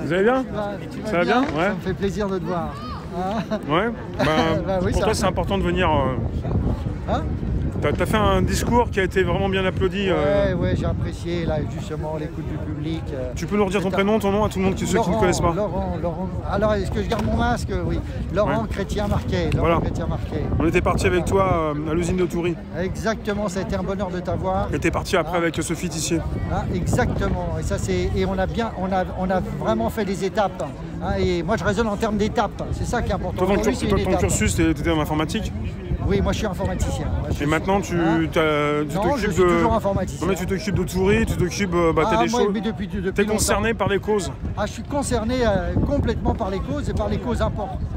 Vous allez bien? Ça va bien? Ouais. Ça me fait plaisir de te voir. Hein? Ouais. Bah oui, pour toi, c'est important de venir. Hein? T'as fait un discours qui a été vraiment bien applaudi. Ouais, j'ai apprécié là, justement l'écoute du public. Tu peux nous redire ton prénom, ton nom à tout le monde, ceux qui ne connaissent pas? Laurent. Alors, est-ce que je garde mon masque? Oui. Laurent Chrétien-Marquet. Voilà. On était parti avec toi à l'usine de Toury. Exactement, ça a été un bonheur de t'avoir. Et t'es parti après avec Sophie Tissier. Exactement. Et ça, et on a vraiment fait des étapes. Hein, et moi, je raisonne en termes d'étapes. C'est ça qui est important. Toi, ton cursus, t'étais en informatique? Oui, moi je suis informaticien. Et maintenant tu t'occupes toujours informaticien. Mais tu t'occupes de Toury, tu t'occupes des choses. Depuis T'es concerné par les causes? Je suis concerné complètement par les causes et par les causes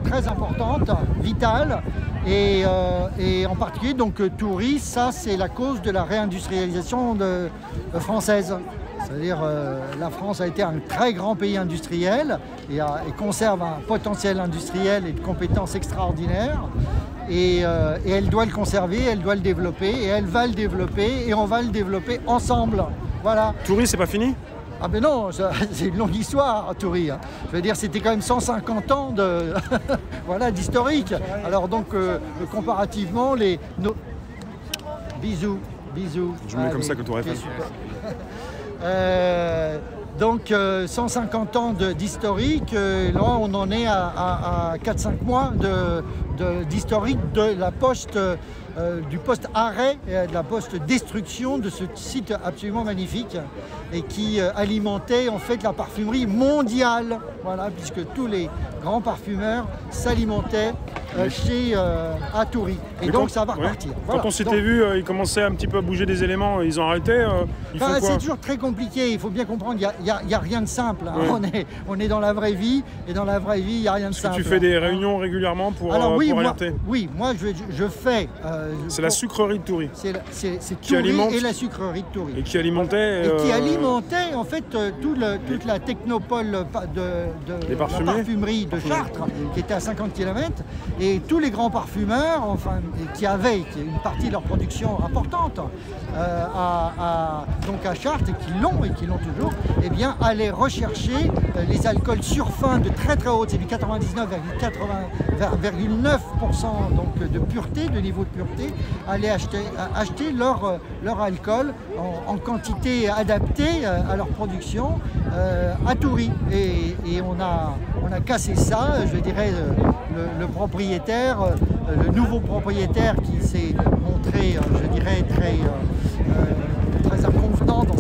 très importantes, vitales. Et en particulier, donc Toury, ça c'est la cause de la réindustrialisation française. C'est-à-dire la France a été un très grand pays industriel et conserve un potentiel industriel et de compétences extraordinaires. Et elle doit le conserver, elle doit le développer, et elle va le développer, et on va le développer ensemble. Voilà. Toury, c'est pas fini? Ah ben non, c'est une longue histoire, Toury. Je veux dire, c'était quand même 150 ans de voilà, d'historique. Alors donc, comparativement, Bisous. Je me mets comme ça que tu aurais fait. Donc 150 ans d'historique, là on en est à 4-5 mois d'historique de la poste, du post-arrêt, de la post-destruction de ce site absolument magnifique et qui alimentait en fait la parfumerie mondiale, voilà, puisque tous les grands parfumeurs s'alimentaient à Toury. Et donc ça va repartir. Voilà. Quand on s'était vu, ils commençaient un petit peu à bouger des éléments, ils ont arrêté. C'est toujours très compliqué, il faut bien comprendre, il n'y a rien de simple. Hein. Ouais. On est dans la vraie vie, et dans la vraie vie, il n'y a rien de simple. Tu fais des réunions régulièrement pour alerter? Oui, moi je fais... c'est la sucrerie de Toury. C'est Toury et la sucrerie de Toury. Et qui alimentait... qui alimentait en fait toute la technopole de la parfumerie de Chartres, qui était à 50 km, et tous les grands parfumeurs, enfin, qui avaient une partie de leur production importante donc à Chartres, et qui l'ont toujours, eh bien, allaient rechercher les alcools surfins de très très haute, c'est du 99,9% donc de pureté, de niveau de pureté, allaient acheter leur alcool en quantité adaptée à leur production à Toury. Et on a cassé ça, je dirais, le propriétaire, le nouveau propriétaire qui s'est montré, je dirais, très inconvenant dans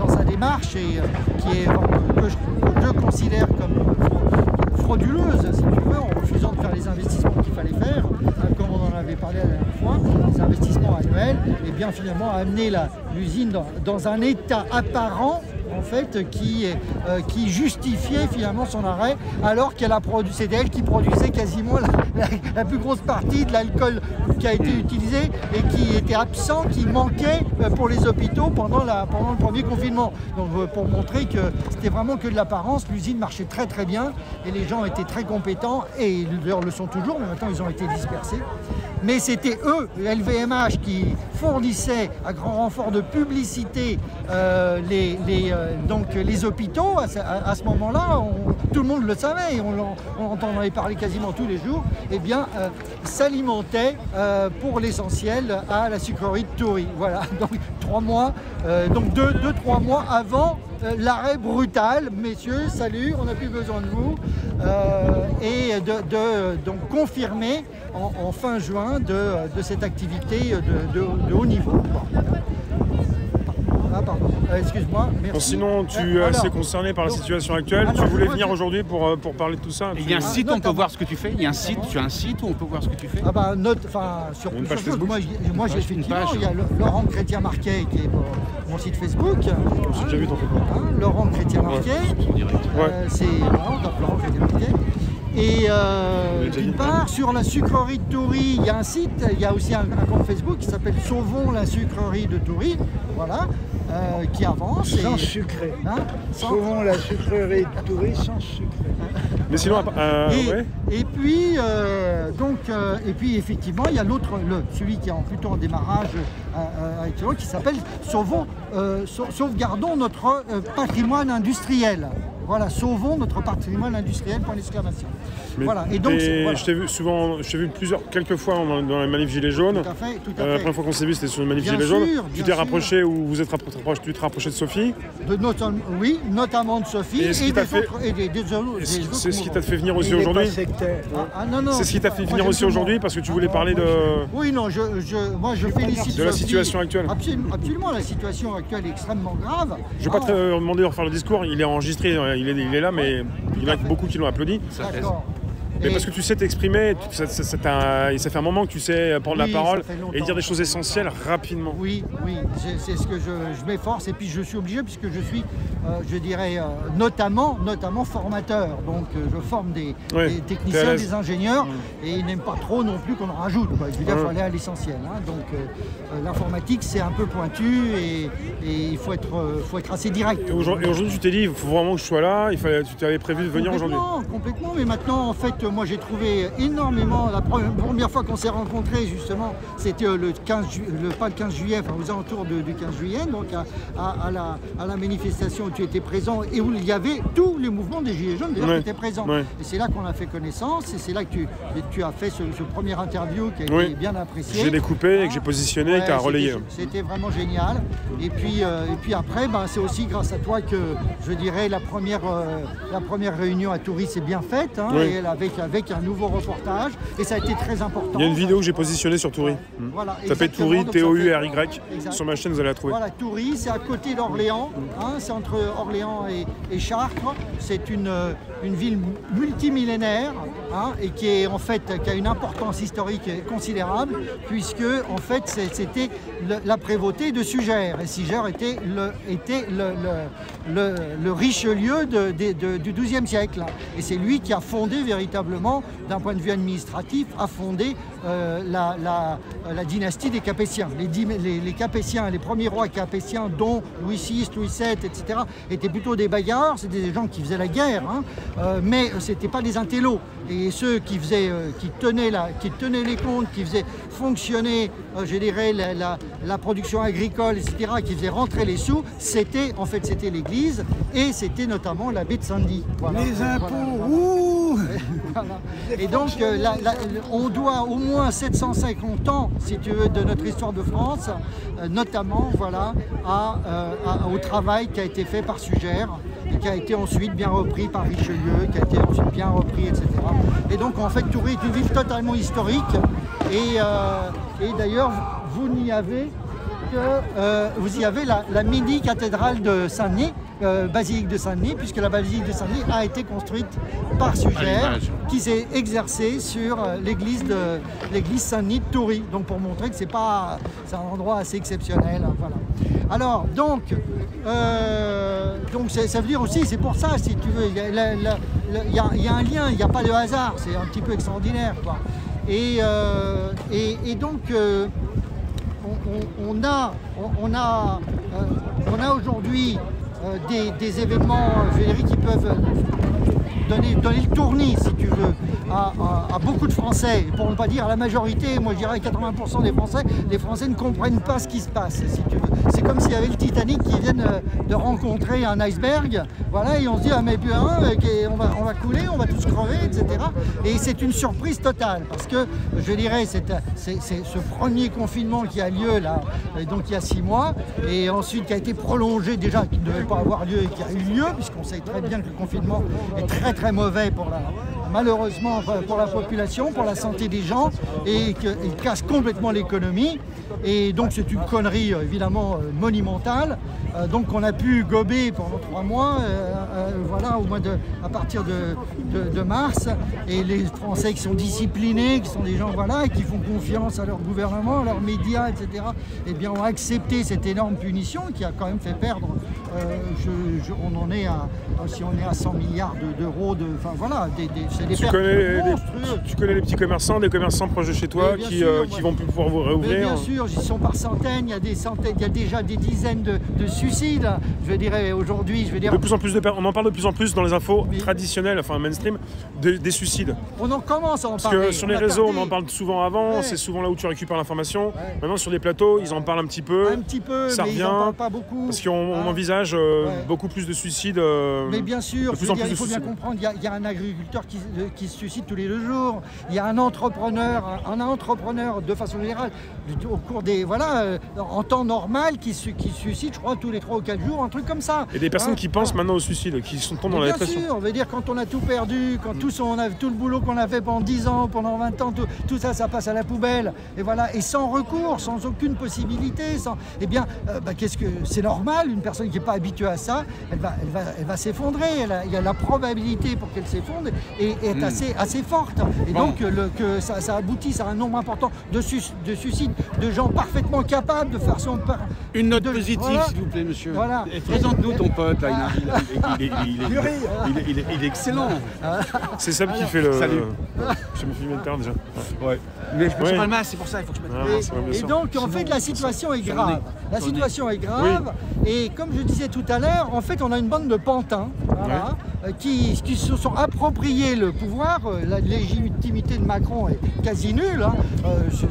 sa démarche et que je considère comme frauduleuse, si tu veux, en refusant de faire les investissements qu'il fallait faire, comme on en avait parlé la dernière fois, les investissements annuels, et bien finalement amener l'usine dans un état apparent en fait, qui justifiait finalement son arrêt, alors qu'elle c'était elle qui produisait quasiment la plus grosse partie de l'alcool qui a été utilisé et qui était absent, qui manquait pour les hôpitaux pendant le premier confinement. Donc pour montrer que c'était vraiment que de l'apparence, l'usine marchait très très bien et les gens étaient très compétents et ils le sont toujours, mais maintenant ils ont été dispersés. Mais c'était eux, LVMH, qui fournissaient à grand renfort de publicité donc les hôpitaux. À ce moment-là, tout le monde le savait, on entendait parler quasiment tous les jours, eh bien, s'alimentait pour l'essentiel à la sucrerie de Toury. Voilà, donc 3 mois, donc 2-3 mois avant l'arrêt brutal, messieurs, salut, on n'a plus besoin de vous, et donc confirmer en fin juin de cette activité de haut niveau. Ah pardon, excuse-moi, merci. Bon, sinon, tu es assez concerné par la situation actuelle. Tu voulais venir aujourd'hui pour parler de tout ça. Il y a un site où on peut voir ce que tu fais. Il y a un site, tu as un site où on peut voir ce que tu fais. Ah bah sur une page Facebook. Facebook. Moi j'ai effectivement, il y a Laurent Chrétien-Marquet qui est mon site Facebook. J'ai déjà vu ton Facebook. Laurent Chrétien-Marquet. C'est Laurent Chrétien-Marquet. Et d'une part, sur la sucrerie de Toury, il y a un site, il y a aussi un compte Facebook qui s'appelle Sauvons la sucrerie de Toury, voilà, qui avance. Sans sucré. Hein, Sauvons la sucrerie de Toury sans sucré. Mais sinon, et puis effectivement, il y a celui qui est plutôt en démarrage actuellement, qui s'appelle Sauvegardons notre patrimoine industriel. voilà, sauvons notre patrimoine industriel, point d'exclamation. Voilà. Et donc, voilà. Je t'ai vu quelques fois dans la manif Gilets jaunes. Tout à fait. La première fois qu'on s'est vu, c'était sur une manif Gilets jaunes. Tu t'es rapproché ou tu te rapproché de Sophie? Oui, notamment de Sophie et des autres. C'est ce qui t'a fait venir aussi aujourd'hui? Non. C'est ce qui t'a fait venir aussi aujourd'hui parce que tu voulais parler de... Oui, non, moi je félicite de la situation actuelle. Absolument, la situation actuelle est extrêmement grave. Je ne vais pas te demander de refaire le discours, il est enregistré, il est là, mais il y en a beaucoup qui l'ont applaudi. D'accord. Mais parce que tu sais t'exprimer, ça fait un moment que tu sais prendre la parole et dire des choses essentielles rapidement. Oui, c'est ce que je m'efforce et puis je suis obligé puisque je suis, je dirais, notamment formateur. Donc je forme des techniciens, des ingénieurs et ils n'aiment pas trop non plus qu'on en rajoute. Je veux dire, il faut aller à l'essentiel. Donc l'informatique c'est un peu pointu et il faut être assez direct. Et aujourd'hui tu t'es dit, il faut vraiment que je sois là, tu t'avais prévu de venir aujourd'hui? Complètement, mais maintenant en fait, moi j'ai trouvé énormément, la première fois qu'on s'est rencontrés justement, c'était pas le 15 juillet, enfin aux alentours du 15 juillet, donc à la manifestation où tu étais présent et où il y avait tous les mouvements des Gilets jaunes qui étaient présents. Ouais. Et c'est là qu'on a fait connaissance et c'est là que tu as fait ce premier interview qui a été bien apprécié. J'ai découpé et que j'ai positionné et qui a relayé. C'était vraiment génial. Et puis après, c'est aussi grâce à toi que je dirais la première réunion à Toury s'est bien faite, et avec un nouveau reportage et ça a été très important. Il y a une vidéo que j'ai positionnée sur Toury. Voilà, ça s'appelle Toury, T-O-U-R-Y. Sur ma chaîne, vous allez la trouver. Voilà, Toury, c'est à côté d'Orléans, c'est entre Orléans et Chartres. C'est une ville multimillénaire et qui a une importance historique considérable puisque en fait c'était la prévôté de Sugère et Sugère était le Richelieu du XIIe siècle et c'est lui qui a fondé véritablement, d'un point de vue administratif, a fondé la dynastie des Capétiens. Les Capétiens, les premiers rois capétiens, dont Louis VI, Louis VII, etc., étaient plutôt des bagarres, c'était des gens qui faisaient la guerre, mais ce n'étaient pas des intellos. Et ceux qui tenaient les comptes, qui faisaient fonctionner, je dirais, la production agricole, etc., qui faisaient rentrer les sous, c'était l'Église et c'était notamment l'abbé de Saint-Denis. Voilà. Les impôts, voilà. Et donc, on doit au moins 750 ans, si tu veux, de notre histoire de France, notamment au travail qui a été fait par Sugère et qui a été ensuite bien repris par Richelieu, qui a été ensuite bien repris, etc. Et donc, en fait, Toury est une ville totalement historique. Et d'ailleurs, vous y avez la mini-cathédrale de Saint-Denis, basilique de Saint-Denis, puisque la basilique de Saint-Denis a été construite par Sugère, qui s'est exercée sur l'église Saint-Denis de Toury. Donc pour montrer que c'est un endroit assez exceptionnel. Voilà. Alors donc ça veut dire aussi, c'est pour ça, si tu veux, il y a un lien, il n'y a pas de hasard, c'est un petit peu extraordinaire, quoi. Et donc on a aujourd'hui des événements, Frédéric, qui peuvent donner le tournis, si tu veux, à beaucoup de Français, pour ne pas dire à la majorité. Moi je dirais 80% des Français. Les Français ne comprennent pas ce qui se passe, si tu veux. C'est comme s'il y avait le Titanic qui vient de rencontrer un iceberg, voilà, et on se dit mais on va couler, on va tous crever, etc. Et c'est une surprise totale, parce que je dirais c'est ce premier confinement qui a lieu là, donc il y a 6 mois, et ensuite qui a été prolongé déjà, qui ne devait pas avoir lieu et qui a eu lieu, puisqu'on sait très bien que le confinement est très très mauvais malheureusement pour la population, pour la santé des gens, et qu'il casse complètement l'économie. Et donc c'est une connerie évidemment monumentale. Donc on a pu gober pendant 3 mois, voilà, à partir de mars. Et les Français qui sont disciplinés, qui sont des gens et qui font confiance à leur gouvernement, à leurs médias, etc., eh bien ont accepté cette énorme punition qui a quand même fait perdre. Si on est à 100 milliards d'euros, c'est des Tu pertes connais, monstrueuses. tu connais les petits commerçants, des commerçants proches de chez toi Mais bien qui, sûr, qui ouais. vont plus pouvoir vous Mais réouvrir. bien sûr, ils sont par centaines, il y a des centaines, il y a déjà des dizaines de suicides. Je dirais aujourd'hui, De plus en plus on en parle de plus en plus dans les infos Mais- traditionnelles, enfin mainstream, des suicides. on en commence à en Parce parler. que sur les a réseaux, tardé on en parle souvent avant, Ouais. c'est souvent là où tu récupères l'information. Ouais. Maintenant, sur les plateaux, ils en parlent un petit peu. un petit peu, ça mais revient, ils n'en parlent pas beaucoup. Parce qu'on Hein. envisage Ouais. beaucoup plus de suicides. Mais bien sûr, de je plus veux en dire, plus il de faut bien suicides. comprendre, il y a un agriculteur qui se suicide tous les 2 jours, il y a un entrepreneur de façon générale, au cours des, en temps normal, qui se suicide, je crois, tous les 3 ou 4 jours, un truc comme ça. Et des personnes Hein. qui pensent maintenant au suicide, qui sont tombent dans Mais la bien dépression. sûr, on veut dire quand on a tout perdu, quand on a tout le boulot qu'on a fait pendant 10 ans, pendant 20 ans, tout ça, ça passe à la poubelle. Et voilà, et sans recours, sans aucune possibilité, eh bien, qu'est-ce que c'est normal, une personne qui n'est pas habituée à ça, elle va s'effondrer. Il y a la probabilité pour qu'elle s'effondre et est assez forte. Et Bon. donc que ça aboutisse à un nombre important de suicides, de gens parfaitement capables de faire son Une note de- positive, voilà. s'il vous plaît, monsieur. Voilà. Et présente-nous ton pote, là. Il est excellent. C'est Seb qui fait le. Salut. Je me suis mis le terme déjà. Ouais. Mais je me suis Ouais. pas le masque, c'est pour ça, il faut que je mette Ah, le mince, ouais, bien Et sûr. donc, en fait, la situation est grave. La Sur le nez. situation est grave. Et comme je disais tout à l'heure, en fait, on a une bande de pantins voilà, qui se sont appropriés le pouvoir. La légitimité de Macron est quasi nulle. Hein. Si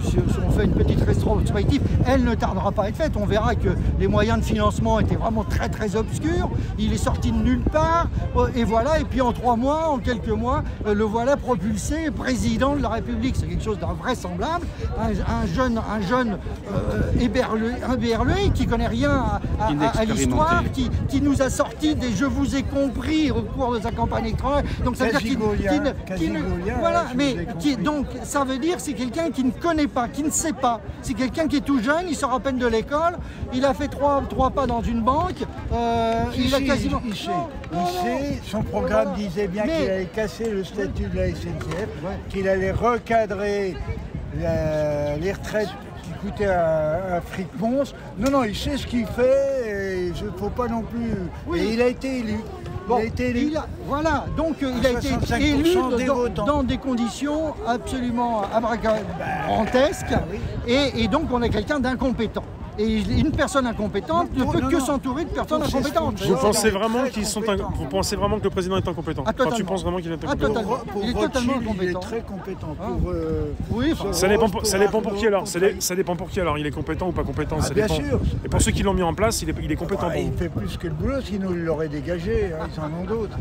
on fait une petite rétrospective, elle ne tardera pas à être faite. On verra que les moyens de financement étaient vraiment très très obscurs. Il est sorti de nulle part. Et voilà. Et puis en 3 mois, en quelques mois, le voilà propulsé président de la République. C'est quelque chose d'invraisemblable. Un jeune éberlué qui connaît rien à l'histoire, qui nous a sorti des je vous ai compris au cours de sa campagne électorale. Donc ça veut dire voilà, mais donc ça veut dire c'est quelqu'un qui ne connaît pas, qui ne sait pas. C'est quelqu'un qui est tout jeune, il sort à peine de l'école, il a fait trois pas dans une banque, il a quasiment. Il sait, son programme disait bien qu'il allait casser le statut de la SNCF, qu'il allait recadrer les retraites qui coûtaient un fric monstre. Non, il sait ce qu'il fait et il ne faut pas non plus. Oui. Et il a été élu. Bon, il a été élu. voilà, donc il a été 65% élu des votants. dans des conditions absolument abracadabrantesques, et donc on a quelqu'un d'incompétent. Et une personne incompétente ne peut que s'entourer de personnes incompétentes. Vous pensez vraiment vous pensez vraiment que le président est incompétent? Ah, totalement. Tu penses vraiment qu'il est Ah, incompétent? totalement. Pour Il est totalement Rothschild, il est incompétent. très compétent. Ah. Pour, Oui, enfin, Ça dépend pour qui alors. Pour- Ça dépend pour qui alors. Il est compétent ou pas compétent. Ah, ça bien dépend. sûr. Et pour ceux qui l'ont mis en place, il est compétent pour il vous. fait plus que le boulot, sinon il l'aurait dégagé. Ils en ont d'autres.